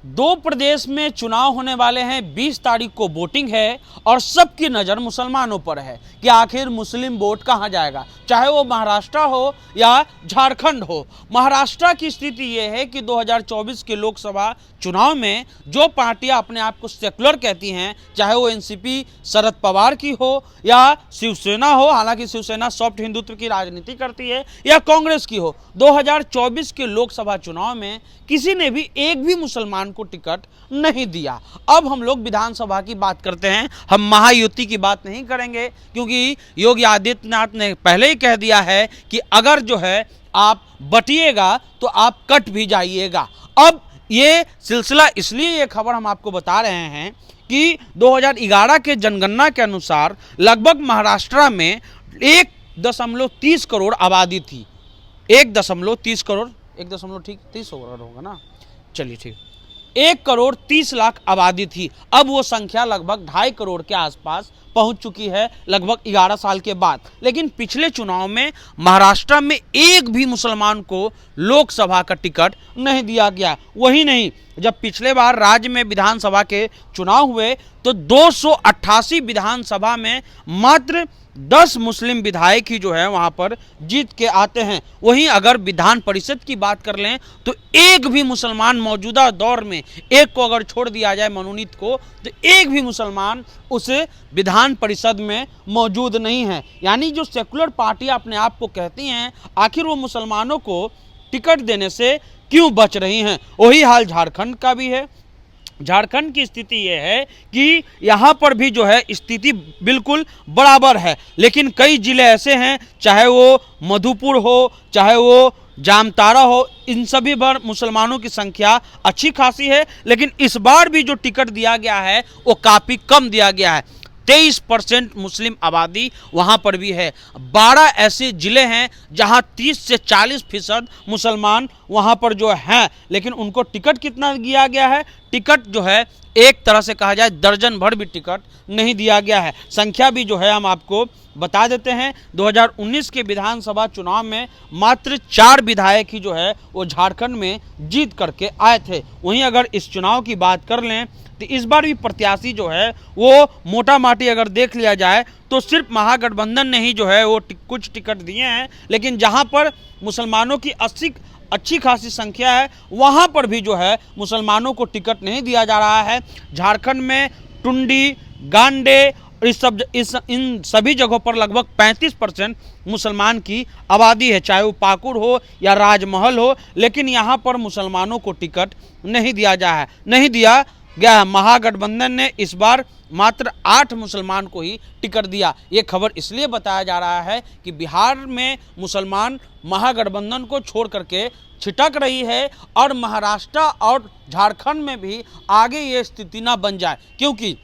दो प्रदेश में चुनाव होने वाले हैं, 20 तारीख को वोटिंग है और सबकी नज़र मुसलमानों पर है कि आखिर मुस्लिम वोट कहां जाएगा, चाहे वो महाराष्ट्र हो या झारखंड हो। महाराष्ट्र की स्थिति ये है कि 2024 के लोकसभा चुनाव में जो पार्टियां अपने आप को सेकुलर कहती हैं, चाहे वो एनसीपी शरद पवार की हो या शिवसेना हो, हालांकि शिवसेना सॉफ्ट हिंदुत्व की राजनीति करती है, या कांग्रेस की हो, 2024 के लोकसभा चुनाव में किसी ने भी एक भी मुसलमान को टिकट नहीं दिया। अब हम लोग विधानसभा की बात करते हैं, हम महायुति की बात नहीं करेंगे क्योंकि योगी आदित्यनाथ ने पहले ही कह दिया है कि अगर जो है आप बटिएगा तो आप कट भी जाइएगा। अब ये सिलसिला इसलिए ये खबर हम आपको बता रहे हैं कि 2011 के जनगणना के अनुसार लगभग महाराष्ट्र में 1.30 करोड़ आबादी थी। 1.30 करोड़, 1.30 करोड़ होगा ना, चलिए ठीक, 1.30 करोड़ आबादी थी। अब वो संख्या लगभग 2.5 करोड़ के आसपास पहुंच चुकी है लगभग 11 साल के बाद। लेकिन पिछले चुनाव में महाराष्ट्र में एक भी मुसलमान को लोकसभा का टिकट नहीं दिया गया। वही नहीं, जब पिछले बार राज्य में विधानसभा के चुनाव हुए तो 288 विधानसभा में मात्र 10 मुस्लिम विधायक ही जो है वहां पर जीत के आते हैं। वहीं अगर विधान परिषद की बात कर लें तो एक भी मुसलमान मौजूदा दौर में, एक को अगर छोड़ दिया जाए मनोनीत को, तो एक भी मुसलमान उस विधान परिषद में मौजूद नहीं है। यानी जो सेकुलर पार्टियां अपने आप को कहती हैं, आखिर वो मुसलमानों को टिकट देने से क्यों बच रही हैं। वही हाल झारखंड का भी है। झारखंड की स्थिति यह है कि यहाँ पर भी जो है स्थिति बिल्कुल बराबर है, लेकिन कई जिले ऐसे हैं, चाहे वो मधुपुर हो, चाहे वो जामताड़ा हो, इन सभी पर मुसलमानों की संख्या अच्छी खासी है। लेकिन इस बार भी जो टिकट दिया गया है वो काफ़ी कम दिया गया है। 23% मुस्लिम आबादी वहाँ पर भी है। 12 ऐसे ज़िले हैं जहाँ 30 से 40% मुसलमान वहाँ पर जो हैं, लेकिन उनको टिकट कितना दिया गया है? टिकट जो है एक तरह से कहा जाए दर्जन भर भी टिकट नहीं दिया गया है। संख्या भी जो है हम आपको बता देते हैं, 2019 के विधानसभा चुनाव में मात्र 4 विधायक ही जो है वो झारखंड में जीत करके आए थे। वहीं अगर इस चुनाव की बात कर लें तो इस बार भी प्रत्याशी जो है वो मोटा माटी अगर देख लिया जाए तो सिर्फ महागठबंधन ने ही जो है वो कुछ टिकट दिए हैं। लेकिन जहां पर मुसलमानों की अच्छी खासी संख्या है, वहां पर भी जो है मुसलमानों को टिकट नहीं दिया जा रहा है। झारखंड में टुंडी, गांडे, इन सभी जगहों पर लगभग 35% मुसलमान की आबादी है, चाहे वो पाकुड़ हो या राजमहल हो, लेकिन यहाँ पर मुसलमानों को टिकट नहीं दिया गया है। महागठबंधन ने इस बार मात्र 8 मुसलमान को ही टिकट दिया। ये खबर इसलिए बताया जा रहा है कि बिहार में मुसलमान महागठबंधन को छोड़ करके छिटक रही है और महाराष्ट्र और झारखंड में भी आगे ये स्थिति ना बन जाए। क्योंकि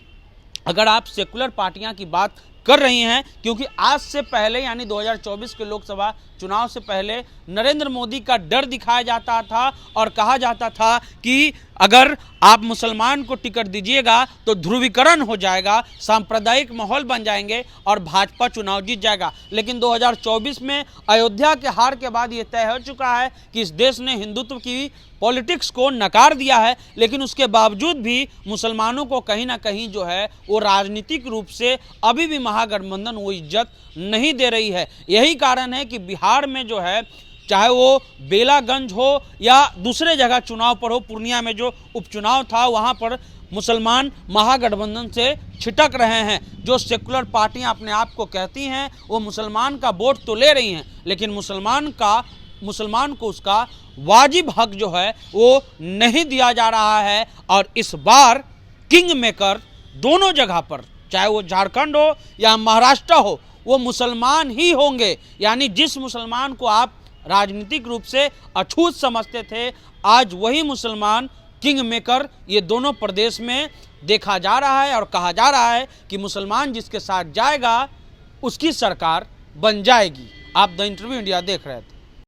अगर आप सेकुलर पार्टियां की बात कर रही हैं, क्योंकि आज से पहले यानी 2024 के लोकसभा चुनाव से पहले नरेंद्र मोदी का डर दिखाया जाता था और कहा जाता था कि अगर आप मुसलमान को टिकट दीजिएगा तो ध्रुवीकरण हो जाएगा, सांप्रदायिक माहौल बन जाएंगे और भाजपा चुनाव जीत जाएगा। लेकिन 2024 में अयोध्या के हार के बाद ये तय हो चुका है कि इस देश ने हिंदुत्व की पॉलिटिक्स को नकार दिया है, लेकिन उसके बावजूद भी मुसलमानों को कहीं ना कहीं जो है वो राजनीतिक रूप से अभी भी महागठबंधन वो इज्जत नहीं दे रही है। यही कारण है कि बिहार में जो है, चाहे वो बेलागंज हो या दूसरे जगह चुनाव पर हो, पूर्णिया में जो उपचुनाव था वहाँ पर मुसलमान महागठबंधन से छिटक रहे हैं। जो सेकुलर पार्टियां अपने आप को कहती हैं वो मुसलमान का वोट तो ले रही हैं, लेकिन मुसलमान को उसका वाजिब हक जो है वो नहीं दिया जा रहा है। और इस बार किंग मेकर दोनों जगह पर, चाहे वो झारखंड हो या महाराष्ट्र हो, वो मुसलमान ही होंगे। यानी जिस मुसलमान को आप राजनीतिक रूप से अछूत समझते थे, आज वही मुसलमान किंग मेकर ये दोनों प्रदेश में देखा जा रहा है और कहा जा रहा है कि मुसलमान जिसके साथ जाएगा उसकी सरकार बन जाएगी। आप द इंटरव्यू इंडिया देख रहे थे।